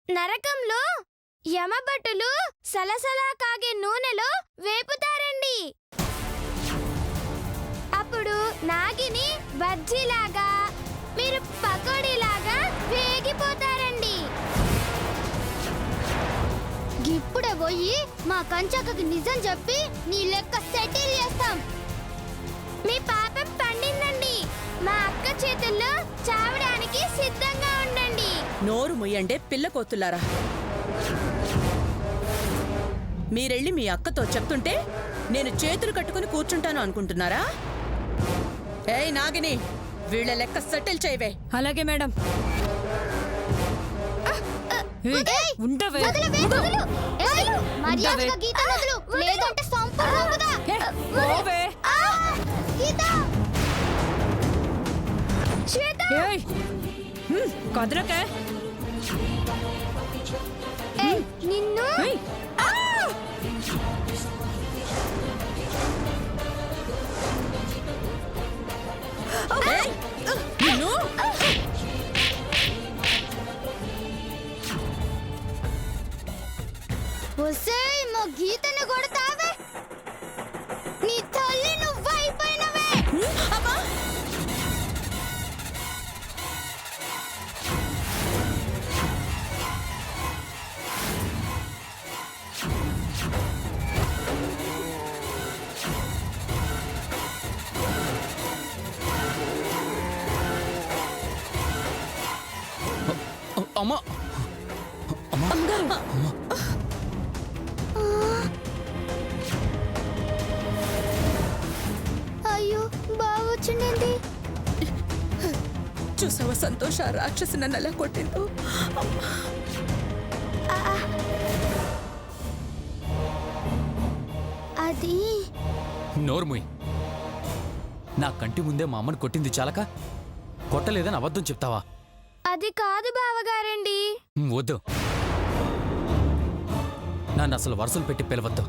నరకంలో యమభటులు సలసలా కాగే నూనెలో వేపుతారండి. అప్పుడు నాగిని బజ్జీలాగా, మీరు పకోడీలాగా వేగిపోతారండి. ఇప్పుడే పోయి మా కంచక్కకి నిజం చెప్పి నీ లెక్క సెటిల్ చేస్తాం. మీ పాపం పండిందండి. మా అక్క చేతుల్లో చావడానికి సిద్ధంగా ఉండండి. నోరు ముయ్యండే పిల్లకోతులారా. మీరెళ్ళి మీ అక్కతో చెప్తుంటే నేను చేతులు కట్టుకుని కూర్చుంటాను అనుకుంటున్నారా? ఏయ్ నాగిని, వీళ్ళ లెక్క సెటిల్ చేయవే. అలాగే మేడం. కదలకే నిన్ను ఒసేయ్, మా గీతను కొడతావే. నీ తల్లి నువ్వైపోయినవే. అమ్మా అయ్యో, బావొచ్చిండేంటి? చూసావా సంతోష, రాక్షసి నన్ను ఎలా కొట్టిందో. అది నోర్ముయ్. నా కంటి ముందే మా అమ్మని కొట్టింది చాలక కొట్టలేదని అబద్ధం చెప్తావా? అది కాదు బావగారండి. వద్దు, నన్ను అసలు వరుసలు పెట్టి పిలవద్దు.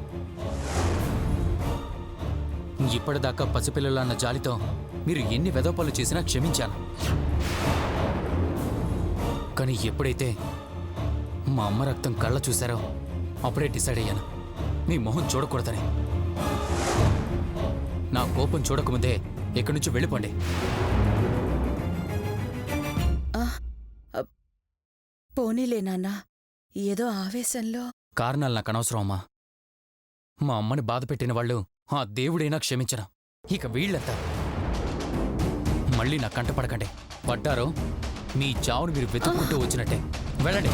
ఇప్పటిదాకా పసిపిల్లలు అన్న జాలితో మీరు ఎన్ని వెదవపనులు చేసినా క్షమించాను. కానీ ఎప్పుడైతే మా అమ్మ రక్తం కళ్ళ చూశారో అప్పుడే డిసైడ్ అయ్యాను మీ మొహం చూడకూడదని. నా కోపం చూడకముందే ఇక్కడి నుంచి వెళ్ళిపోండి. పోనీలే నాన్న, ఏదో ఆవేశంలో. కారణాలు నాకు అనవసరం అమ్మా. మా అమ్మని బాధ పెట్టిన వాళ్ళు ఆ దేవుడైనా క్షమించను. ఇక వీళ్ళంతా మళ్ళీ నా కంట పడకండి. పడ్డారో మీ చావును మీరు వెతుక్కుంటూ వచ్చినట్టే. వెళ్ళండి.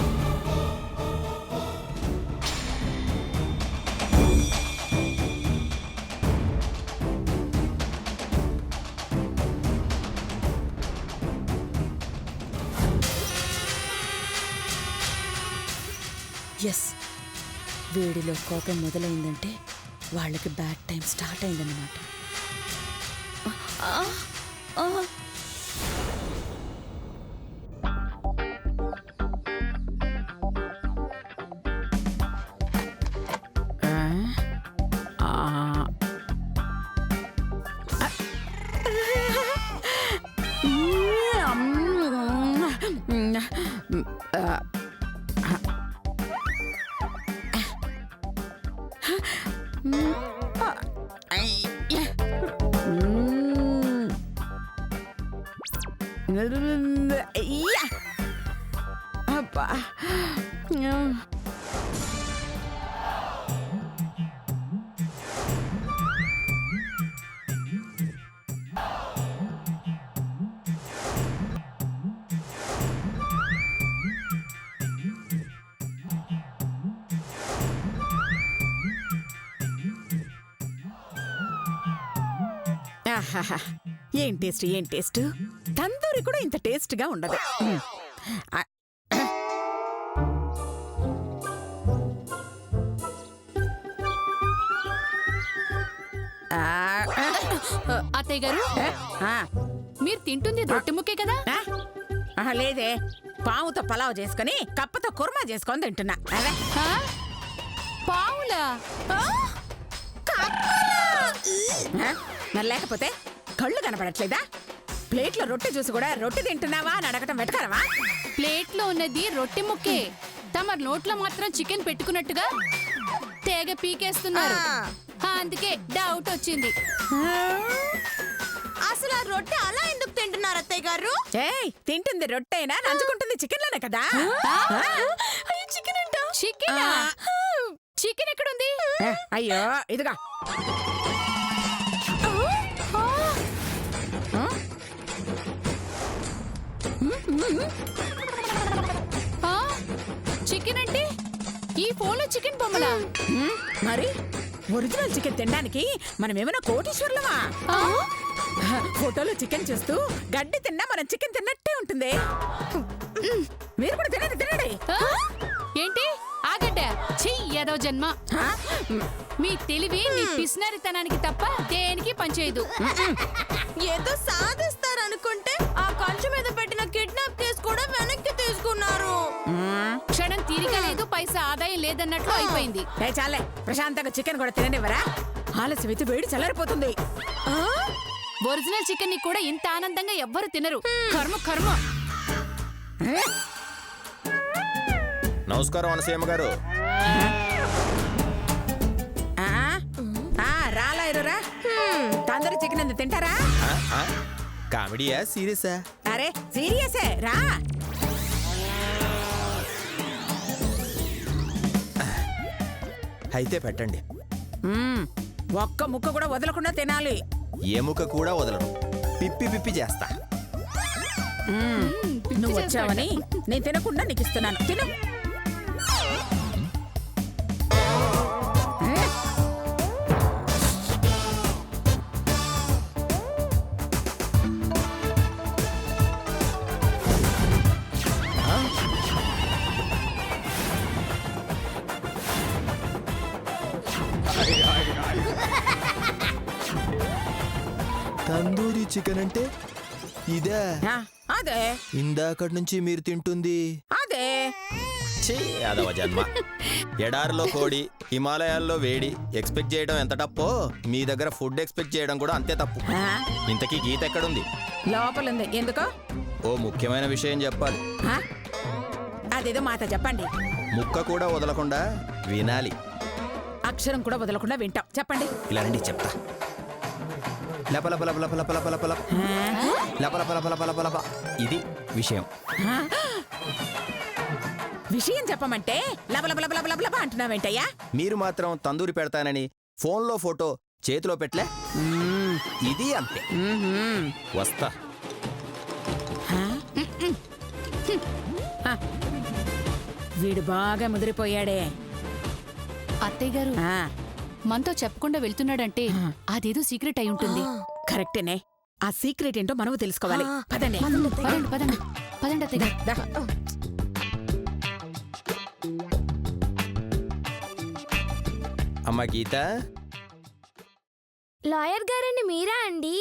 ఎస్, వేడిలో కోపం మొదలైందంటే వాళ్ళకి బ్యాడ్ టైం స్టార్ట్ అయిందన్నమాట. అబ్బా, ఏం టేస్ట్, ఏం టేస్ట్. తందూరి కూడా ఇంత టేస్ట్గా ఉండదు. అత్తయ్య గారు, మీరు తింటుంది రొట్టె ముక్కే కదా? లేదే, పావుతో పలావ్ చేసుకుని కప్పతో కుర్మా చేసుకొని తింటున్నా. పావులా? మరి లేకపోతే కళ్ళు కనపడట్లేదా? ప్లేట్లో రొట్టె చూసి కూడా రొట్టె తింటున్నావా అని అడగటం వెటకరవా? ప్లేట్లో ఉన్నది రొట్టె ముక్కే, తమ నోట్లో మాత్రం చికెన్ పెట్టుకున్నట్టుగా తెగ పీకేస్తున్నారు. అందుకే డౌట్ వచ్చింది. అసలు ఆ రొట్టె అలా ఎందుకు తింటున్నారు అత్తయ్య గారు? ఏయ్, తింటుంది రొట్టెనా, నంచుకుంటుంది చికెన్లోనే కదా. చికెన్ అంట. చికెన్ చికెన్ ఎక్కడుంది? అయ్యో ఇదిగా. చికెన్ అంటే ఈ ఫోన్లో చికెన్ బొమ్మలా? మరి ఒరిజినల్ చికెన్ తినడానికి మనం ఏమైనా కోటీశ్వర్లమా? ఫోటోలో చికెన్ చూస్తూ గడ్డి తిన్నా మనం చికెన్ తిన్నట్టే ఉంటుంది. మీరు కూడా తినండి తినండి. ఏంటి ఆగడ్డ? చెయ్యదో జన్మ. మీ తెలివి మీ పిసినారితనానికి తప్ప దేనికి పనిచేయదు. ఏదో సాధిస్తారనుకుంటే ఆ కంచు మీద పెట్టిన కిడ్నాప్ కేసు కూడా వెనక్కి తీసుకున్నారు. క్షణం తీరిక లేదు, పైసా ఆదాయం లేదన్నట్లు అయిపోయింది. చాలే, ప్రశాంతంగా చికెన్ కూడా తిననివ్వరా? ఆలస్యం అయితే వేడి చల్లారిపోతుంది. ఒరిజినల్ చికెన్ ని కూడా ఇంత ఆనందంగా ఎవ్వరు తినరు. కర్మ కర్మ. నమస్కారం అనసీమ గారు. రాలాయరురా, తందూరి చికెన్ ఎంత తింటారా? కామెడీయా సీరియసా? అరే సీరియసే రా. అయితే పెట్టండి. ఒక్క ముక్క కూడా వదలకుండా తినాలి. ఎముక కూడా వదలను, పిప్పి పిప్పి చేస్తా. నువ్వు వచ్చావని నేను తినకుండా నీకు ఇస్తున్నాను, తిను. తందూరి చికెన్ అంటే ఇదే? అదే ఇందాకటి నుంచి మీరు తింటుంది అదే. ఛీ, యాదవ జన్మ. ఎడారిలో కోడి, హిమాలయాల్లో వేడి ఎక్స్పెక్ట్ చేయడం ఎంత తప్పో మీ దగ్గర ఫుడ్ ఎక్స్పెక్ట్ చేయడం కూడా అంతే తప్పు. ఇంతకీ గీత ఎక్కడుంది? లోపలుంది. ఎందుకో? ఓ ముఖ్యమైన విషయం చెప్పాలి. అదేదో మాట చెప్పండి. ముక్క కూడా వదలకుండా వినాలి. అక్షరం కూడా వదలకుండా వింటాం, చెప్పండి. ఇలా రండి చెప్తా. లపలపలపలపలపలపలపల లపలపలపలపలపలప. ఇది విషయం. విషయం చెప్పమంటే లబలబలబలబలబ అంటున్నావేంటయ్యా? మీరు మాత్రం తందూరి పెడతానని ఫోన్లో ఫోటో చేతిలో పెట్టలే. ఇది అంతే. వస్తా. వీడు బాగా ముదిరిపోయాడే. అత్తయ్య గారు మనతో చెప్పకుండా వెళ్తున్నాడంటే అదేదో సీక్రెట్ అయి ఉంటుంది. కరెక్టేనే. ఆ సీక్రెట్ ఏంటో మనము తెలుసుకోవాలి. పదండి పదండి పదండి పదండి అత్తయ్య గారు. దా. అమ్మా గీత, లాయర్ గారండి మీరా అండి?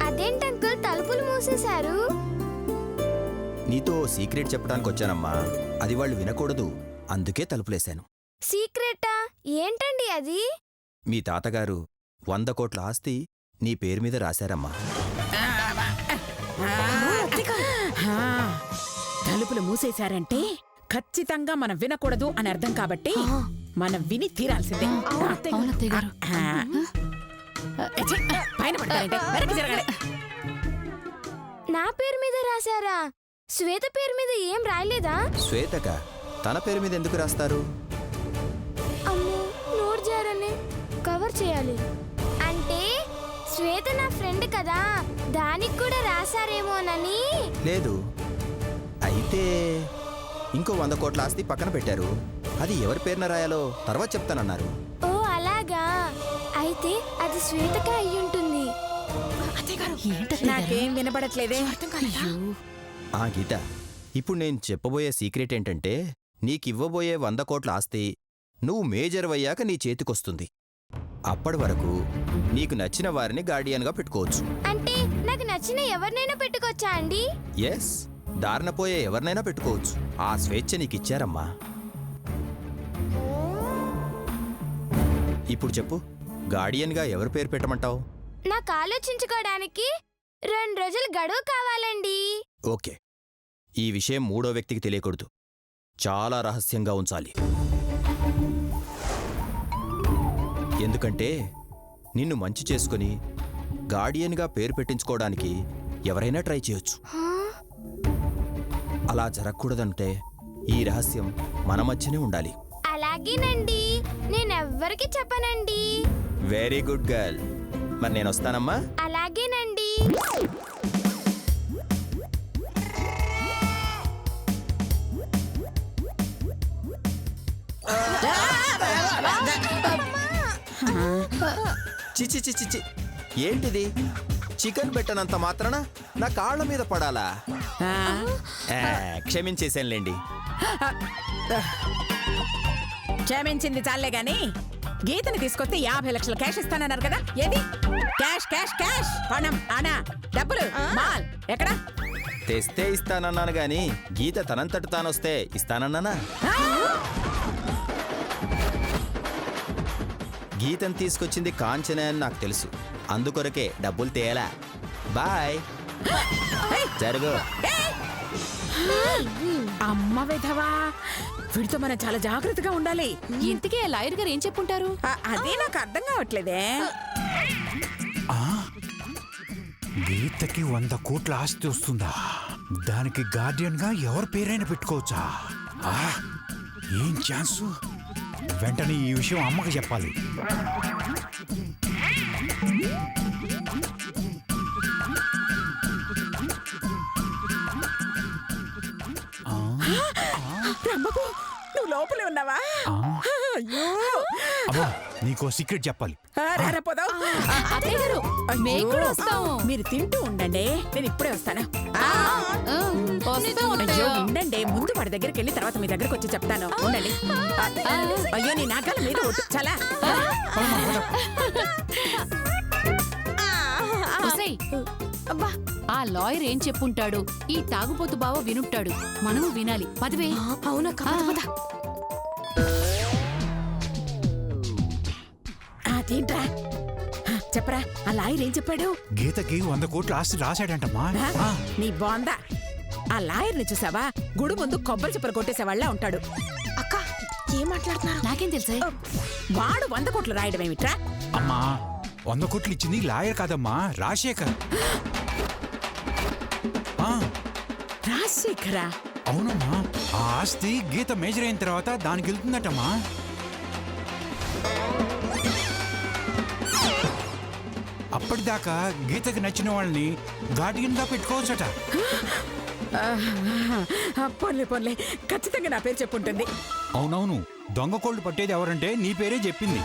అదేంటి అంకుల్ తలుపులు మూసేశారు? నీతో సీక్రెట్ చెప్పడానికి వచ్చానమ్మా. అది వాళ్ళు వినకూడదు, అందుకే తలుపులేశాను. సీక్రెటా? ఏంటండి అది? మీ తాతగారు 100 కోట్ల ఆస్తి నీ పేరు మీద రాశారమ్మా. తలుపులు మూసేశారంటే ఖచ్చితంగా మనం వినకూడదు అని అర్థం కాబట్టి మనం విని తీరాల్సిందే. అవును అత్తయ్య గారు. పైన పడతారంటే వెనక్కి జరగాలి. నా పేరు మీద రాశారా? శ్వేత పేరు మీద ఏం రాయలేదా? శ్వేతక తన పేరు మీద ఎందుకు రాస్తారు? అమ్మో, నోరు జారని కవర్ చేయాలి. అంటే శ్వేత నా ఫ్రెండ్ కదా, దానికి కూడా రాశారేమోనని. లేదు. అయితే ఇంకో 100 కోట్ల ఆస్తి పక్కన పెట్టారు. అది ఎవరి పేరున రాయాలో తర్వాత చెప్తానన్నారు. ఓ అలాగా, అయితే అది శ్వేతక అయ్యుంటుంది. నాకేం వినపడట్లేదే. ఆ గీత, ఇప్పుడు నేను చెప్పబోయే సీక్రెట్ ఏంటంటే నీకివ్వబోయే 100 కోట్ల ఆస్తి నువ్వు మేజర్ అయ్యాక నీ చేతికొస్తుంది. అప్పటి వరకు నీకు నచ్చిన వారిని గార్డియన్గా పెట్టుకోవచ్చు. అంటే నాకు నచ్చిన ఎవరినైనా పెట్టుకోవచ్చా అండి? ఎస్, దారిన పోయే ఎవరినైనా పెట్టుకోవచ్చు. ఆ స్వేచ్ఛ నీకిచ్చారమ్మా. ఇప్పుడు చెప్పు, గార్డియన్గా ఎవరి పేరు పెట్టమంటావు? నాకు ఆలోచించుకోవడానికి 2 రోజులు గడువు కావాలండి. ఓకే, ఈ విషయం మూడో వ్యక్తికి తెలియకూడదు. చాలా రహస్యంగా ఉంచాలి. ఎందుకంటే నిన్ను మంచి చేసుకుని గార్డియన్గా పేరు పెట్టించుకోవడానికి ఎవరైనా ట్రై చేయొచ్చు. అలా జరగకూడదంటే ఈ రహస్యం మన మధ్యనే ఉండాలి. అలాగేనండి, నేనెవ్వరికి చెప్పనండి. Very good girl. మరి నేను వస్తానమ్మా. అలాగేనండి. చిచి చిచి చి ఏంటిది? చికెన్ పెట్టనంత మాత్రాన నా కాళ్ళ మీద పడాలా? ఆ, క్షమించేశానులేండి. క్షమించింది చాలే గాని గీతని తీసుకొస్తే 50 లక్షల క్యాష్ ఇస్తానన్నారు కదా, ఏది? క్యాష్ క్యాష్ క్యాష్, పణం, అనా, డబ్బులు, మాల్ ఎక్కడ? తెస్తే ఇస్తానన్నాను గాని గీత తనంతట తానొస్తే ఇస్తానన్నానా? గీతను తీసుకొచ్చింది కాంచనే అని నాకు తెలుసు. అందుకొరకే డబ్బులు తేలా. బాయ్. జరుగు. అమ్మ విధవా, వీడితో మనం చాలా జాగ్రత్తగా ఉండాలి. ఇంతకీ ఆ లాయర్ గారు ఏం చెప్పుంటారు? అదే నాకు అర్థం కావట్లేదే. గీతకి 100 కోట్ల ఆస్తి వస్తుందా? దానికి గార్డియన్ గా ఎవరి పేరైనా పెట్టుకోవచ్చా? ఏం ఛాన్సు? వెంటనే ఈ విషయం అమ్మకి చెప్పాలి. రమ్మకు, నువ్వు లోపలే ఉన్నావా? అయ్యో, అమ్మా, నీకో సీక్రెట్ చెప్పాలి. రారా పోదాం. అత్తయ్య గారు, మేము కూడా వస్తాము. మీరు తింటూ ఉండండి, నేను ఇప్పుడే వస్తాను. వస్తాం అయ్యో అత్తయ్య. ఉండండి, ముందు వాడి దగ్గరికి వెళ్ళి తర్వాత మీ దగ్గరకు వచ్చి చెప్తాను. ఉండండి. అయ్యో నీ నాకాల మీద ఒట్టు చాలా. ఒసేయ్, ఆ లాయర్ ఏం చెప్పుంటాడు? ఈ తాగుపోతు బావ వినుంటాడు, మనము వినాలి. పదవే. అవునా? ఏంట్రా చెప్పరా, ఆ లాయర్ ఏం చెప్పాడు? గీతకి 100 కోట్ల ఆస్తి రాశాడంటమ్మా. నీ బాందా, ఆ లాయర్ని చూసావా? గుడి ముందు కొబ్బరి చెప్పలు కొట్టేసేవాళ్ళ ఉంటాడు. అక్క ఏం మాట్లాడుతున్నారు? నాకేం తెలుసా? వాడు 100 కోట్లు రాయడం ఏమిట్రా? అమ్మా, 100 కోట్లు ఇచ్చింది లాయర్ కాదమ్మా, రాజశేఖర్. రాజశేఖరా? అవునమ్మా, ఆ ఆస్తి గీత మేజర్ అయిన తర్వాత దానికి వెళ్తుందటమ్మా. అప్పటిదాకా గీతకి నచ్చిన వాళ్ళని గార్డియన్ గా పెట్టుకోవచ్చట. పోన్లే పోన్లే, ఖచ్చితంగా నా పేరు చెప్పుంటుంది. అవునవును, దొంగ కోళ్ళు పట్టేది ఎవరంటే నీ పేరే చెప్పింది.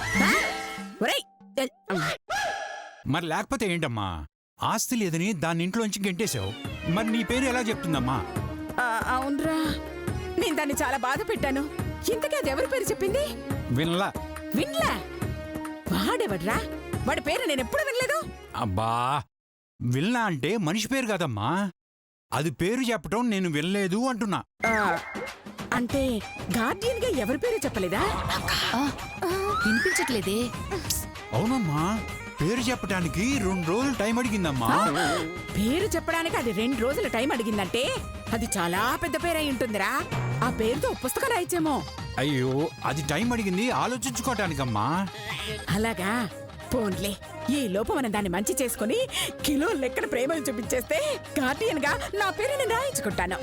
ఒరేయ్, మరి లేకపోతే ఏంటమ్మా? ఆస్తి లేదని దాని ఇంట్లోంచి గెంటేశావు, మరి నీ పేరు ఎలా చెప్తుందమ్మా? అవునరా, నేను దాన్ని చాలా బాధ పెట్టాను. ఇంతకీ అది ఎవరి పేరు చెప్పింది? వినలా. విన్లా? వాడెవడ్రా? వాడి పేరు నేను ఎప్పుడు వినలేదు. అబ్బా, విల్లా అంటే మనిషి పేరు కాదమ్మా, అది పేరు చెప్పటం నేను వినలేదు అంటున్నా. అంటే గార్డియన్ గా ఎవరి పేరు చెప్పలేదా? వినిపించట్లేదే. అవునమ్మా, పేరు చెప్పటానికి 2 రోజులు టైం అడిగిందమ్మా. పేరు చెప్పడానికి అది 2 రోజుల టైం అడిగిందంటే అది చాలా పెద్ద పేరు అయి ఉంటుందిరా. ఆ పేరుతో పుస్తకం రాయిచ్చేమో. అయ్యో, అది టైం అడిగింది ఆలోచించుకోవటానికమ్మా. అలాగా? పోన్లే, ఈ లోపు మనం దాన్ని మంచి చేసుకుని కిలో లెక్కన ప్రేమను చూపించేస్తే గార్డియన్ గా నా పేరు నేను రాయించుకుంటాను.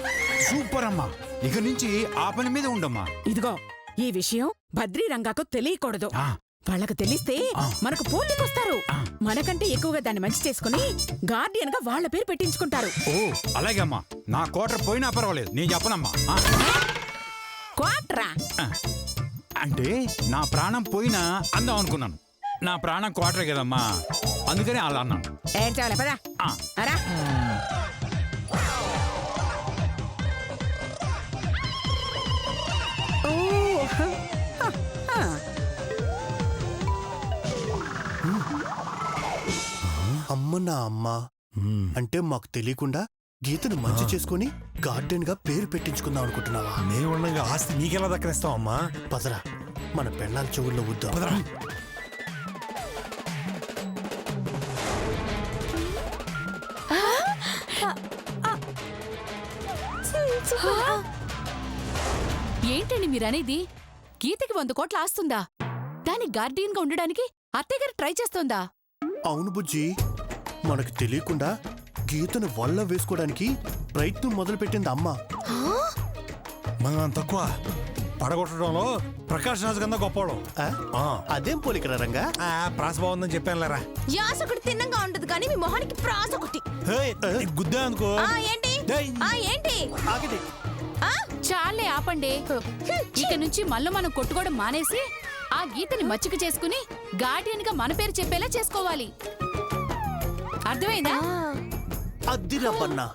సూపర్ అమ్మా, ఇక నుంచి ఆ పని మీద ఉండమ్మా. ఇదిగో, ఈ విషయం బద్రీ రంగాకు తెలియకూడదు. ఆ, వాళ్ళకు తెలిస్తే మనకు పోలీకొస్తారు. మనకంటే ఎక్కువగా దాన్ని మంచి చేసుకుని గార్డియన్ గా వాళ్ళ పేరు పెట్టించుకుంటారు. ఓ అలాగే అమ్మా, నా కోటర్ పోయినా పర్వాలేదు, నేను చెప్పనమ్మా. క్వాట్రా అంటే నా ప్రాణం పోయినా అందాం అనుకున్నాను. నా ప్రాణం కోటరే కదమ్మా, అందుకని అలా అన్నాను. ఏం చాలే పదా. అరా అమ్మ నా అమ్మ అంటే మాకు తెలియకుండా గీతను మంచి చేసుకుని గార్డెన్ గా పేరు పెట్టించుకుందాం అనుకుంటున్నావా? మేముండగా ఆస్తి నీకెలా దక్కరిస్తాం అమ్మా? పదరా, మన పెళ్ళాల చెవుల్లో వద్దాం. పదరా. ఏంటండి మీరనేది? గీతకి 100 కోట్ల ఆస్తుందా? దాని గార్డియన్ గా ఉండడానికి అత్తయ్య గారు ట్రై చేస్తోందా? అవును బుజ్జి, మనకు తెలియకుండా గీతను వల్ల వేసుకోవడానికి ప్రయత్నం మొదలుపెట్టింది అమ్మ. మనం తక్కువ పడగొట్టడంలో ప్రకాష్ రాజు కన్నా గొప్పవాడు. అదేం పోలికరా రంగా? ప్రాస బాగుందని చెప్పాను లేరా. యాస ఒకటి తిన్నంగా ఉంటది కానీ మీ మొహానికి ప్రాస ఒకటి. గుద్దా అనుకో. ఏంటి ఏంటి ఆగండి. చాలే ఆపండి. ఇక నుంచి మళ్ళీ మనం కొట్టుకోవడం మానేసి ఆ గీతని మచ్చిక చేసుకుని గార్డియన్ గా మన పేరు చెప్పేలా చేసుకోవాలి. అర్థమైందా? అద్ది రబ్బన్నా,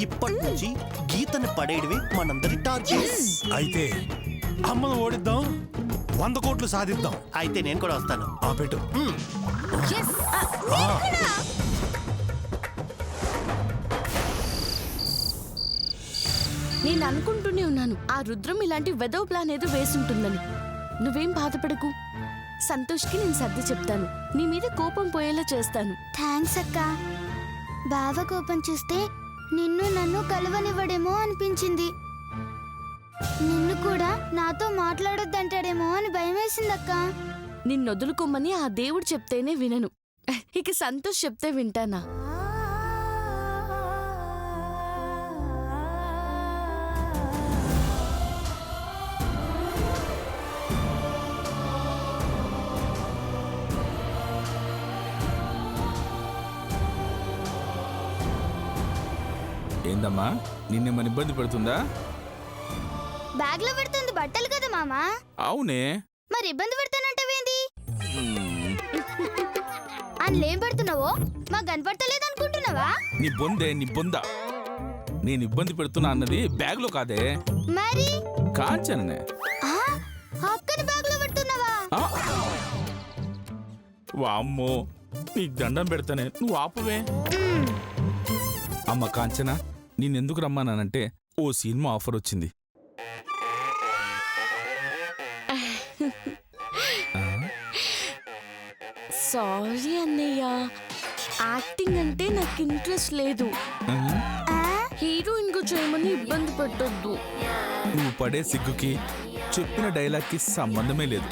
ఇప్పటి నుంచి గీతని పడేయడమే మనందరి టార్గెట్. అయితే అమ్మను ఓడిద్దాం, 100 కోట్లు సాధిద్దాం. అయితే నేను కూడా వస్తాను. పెట్టు. నేను అనుకుంటూనే ఉన్నాను ఆ రుద్రం ఇలాంటి వెదవ్ ప్లాన్ ఏదో వేసుంటుందని. నువ్వేం బాధపడకు, సంతోష్కి నేను సర్ది చెప్తాను. నీ మీద కోపం పోయేలా చేస్తాను. థ్యాంక్స్ అక్క. బావ కోపం చూస్తే నిన్ను నన్ను కలవనివ్వడేమో అనిపించింది. నిన్ను కూడా నాతో మాట్లాడొద్దంటాడేమో అని భయమేసిందక్క. నిన్నొదులుకోమని ఆ దేవుడు చెప్తేనే వినను. ఇక సంతోష్ చెప్తే వింటానా? ఏందమ్మా, నిన్నేమని ఇబ్బంది పెడుతుందా? బ్యాగ్ లో పెడుతుంది బట్టలు కదా మామా. అవునే, మరి ఇబ్బంది పెడతానంటవేంది? అందులేం పెడుతున్నావో మాకు కనపడతలేదనుకుంటున్నావా? నీ బొందే నీ బొంద. నేను ఇబ్బంది పెడుతున్నా అన్నది బ్యాగ్ లో కాదే, మరి కాంచననే. అక్కని బ్యాగ్ లో పెడుతున్నావా? వామ్మో, నీకు దండం పెడతానే, నువ్వు ఆపువే. అమ్మ కాంచన, నేనెందుకు రమ్మానంటే ఓ సినిమా ఆఫర్ వచ్చింది. సారీ అన్నయ్య, యాక్టింగ్ అంటే నాకు ఇంట్రెస్ట్ లేదు. హీరోయిన్ గా చేయమని ఇబ్బంది పెట్టొద్దు. నువ్వు పడే సిగ్గుకి చెప్పిన డైలాగ్కి సంబంధమే లేదు.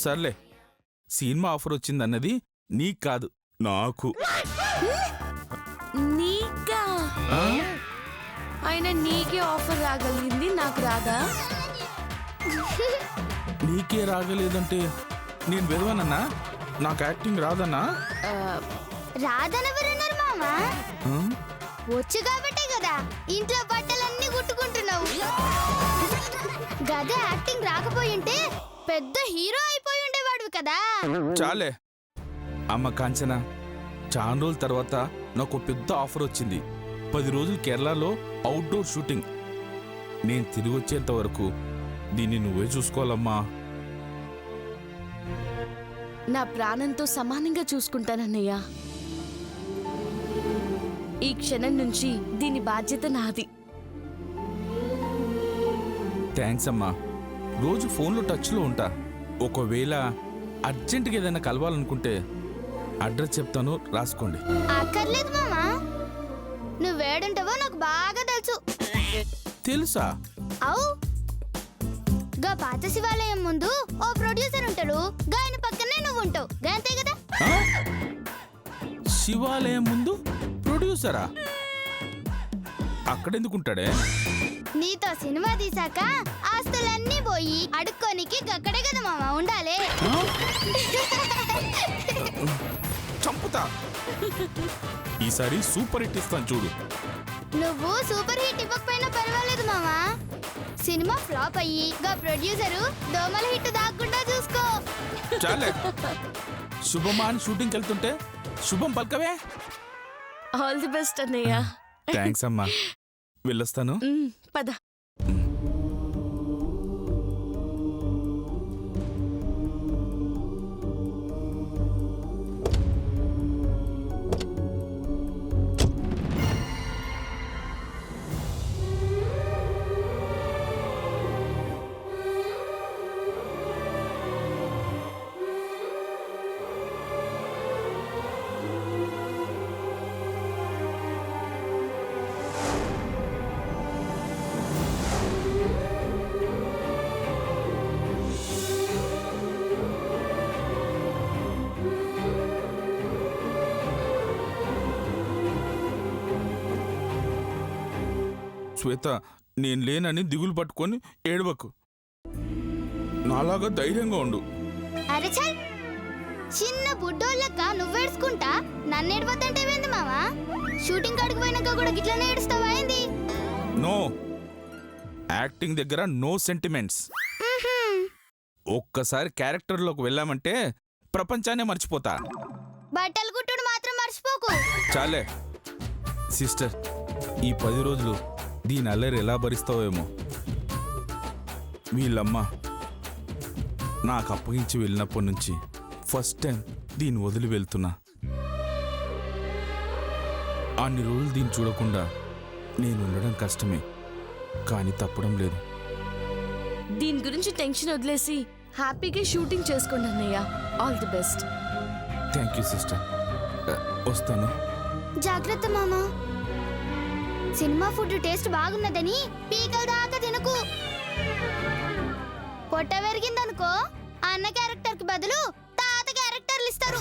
సర్లే, సినిమా ఆఫర్ వచ్చిందన్నది నీకు కాదు, నాకు. నీకా? అయినా నీకే ఆఫర్ రాగలిగింది, నాకు రాదా? నీకే రాగలేదంటే నేను వెదవనన్నా? నాకు యాక్టింగ్ రాదన్నా? రాదనెవరన్నారు మామా? వచ్చు కాబట్టే కదా ఇంట్లో బట్టలన్నీ కుట్టుకుంటున్నావు. గదే యాక్టింగ్ రాకపోయింటే పెద్ద హీరో అయిపోయి ఉండేవాడు కదా. చాలే అమ్మ కాంచన, చాలా రోజుల తర్వాత నాకు పెద్ద ఆఫర్ వచ్చింది. 10 రోజులు కేరళలో అవుట్డోర్ షూటింగ్. నేను తిరిగి వచ్చేంత వరకు దీన్ని నువ్వే చూసుకోవాలమ్మా. నా ప్రాణంతో సమానంగా చూసుకుంటానన్నయ్య. ఈ క్షణం నుంచి దీని బాధ్యత నాది. థ్యాంక్స్ అమ్మా. రోజు ఫోన్లో టచ్లో ఉంటా. ఒకవేళ అర్జెంటుగా ఏదైనా కలవాలనుకుంటే అడ్రస్ చెప్తాను, రాసుకోండి. అక్కర్లేదు మామా, నువ్వేడుంటావో నాకు బాగా తెలుసు. తెలుసా? అవు, గా పాత శివాలయం ముందు ఓ ప్రొడ్యూసర్ ఉంటాడు, గాయన పక్కనే నువ్వు ఉంటావు, గంతే కదా. శివాలయం ముందు ప్రొడ్యూసరా? అక్కడెందుకుంటాడే? నీతో సినిమా తీసాక ఆస్తులన్నీ పోయి అడుక్కోనికి అక్కడే కదా మామ ఉండాలి. చంపుతా. ఈసారి సూపర్ హిట్ ఇస్తాను చూడు. నువ్వు సూపర్ హిట్ ఇవ్వకపోయినా పర్వాలేదు మామా, సినిమా ఫ్లాప్ అయ్యి గా ప్రొడ్యూసరు దోమల హిట్ దాక్కుండా చూసుకో. చాలే, శుభమాన్ షూటింగ్కి వెళ్తుంటే శుభం పల్కవే. ఆల్ ది బెస్ట్ అన్నయ్య. థ్యాంక్స్ అమ్మా, వెళ్ళొస్తాను. పద. శ్వేత, నేను లేనని దిగులు పట్టుకొని ఏడవకు. నాలాగా ధైర్యంగా ఉండు. అరే చల్, చిన్న బుడ్డోళ్ళక్క నువ్వేడుచుకుంటా నన్ను ఏడవద్దంటే ఏంది మావా? షూటింగ్ కాడికి పోయినాక కూడా గిట్లనే ఏడుస్తావా ఏంది? నో, యాక్టింగ్ దగ్గర నో సెంటిమెంట్స్. ఒక్కసారి క్యారెక్టర్లోకి వెళ్ళామంటే ప్రపంచాన్నే మర్చిపోతా. బట్టలు కుట్టుడు మాత్రం మర్చిపోకు. చాలే సిస్టర్, ఈ 10 రోజులు దీని అల్లరి ఎలా భరిస్తావేమో. వీళ్ళమ్మ నాకు అప్పగించి వెళ్ళినప్పటి నుంచి ఫస్ట్ టైం దీన్ని వదిలి వెళ్తున్నా. అన్ని రోజులు దీన్ని చూడకుండా నేను ఉండడం కష్టమే, కానీ తప్పడం లేదు. దీని గురించి టెన్షన్ వదిలేసి హ్యాపీగా షూటింగ్ చేసుకోండి అన్నయ్య. All the best. Thank you sister. వస్తాను. జాగ్రత్త మామా. సినిమా ఫుడ్ టేస్ట్ బాగున్నదని పీకల దాకా తినకు. పొట్ట పెరిగిందనుకో అన్న క్యారెక్టర్ కి బదులు తాత క్యారెక్టర్లు ఇస్తారు.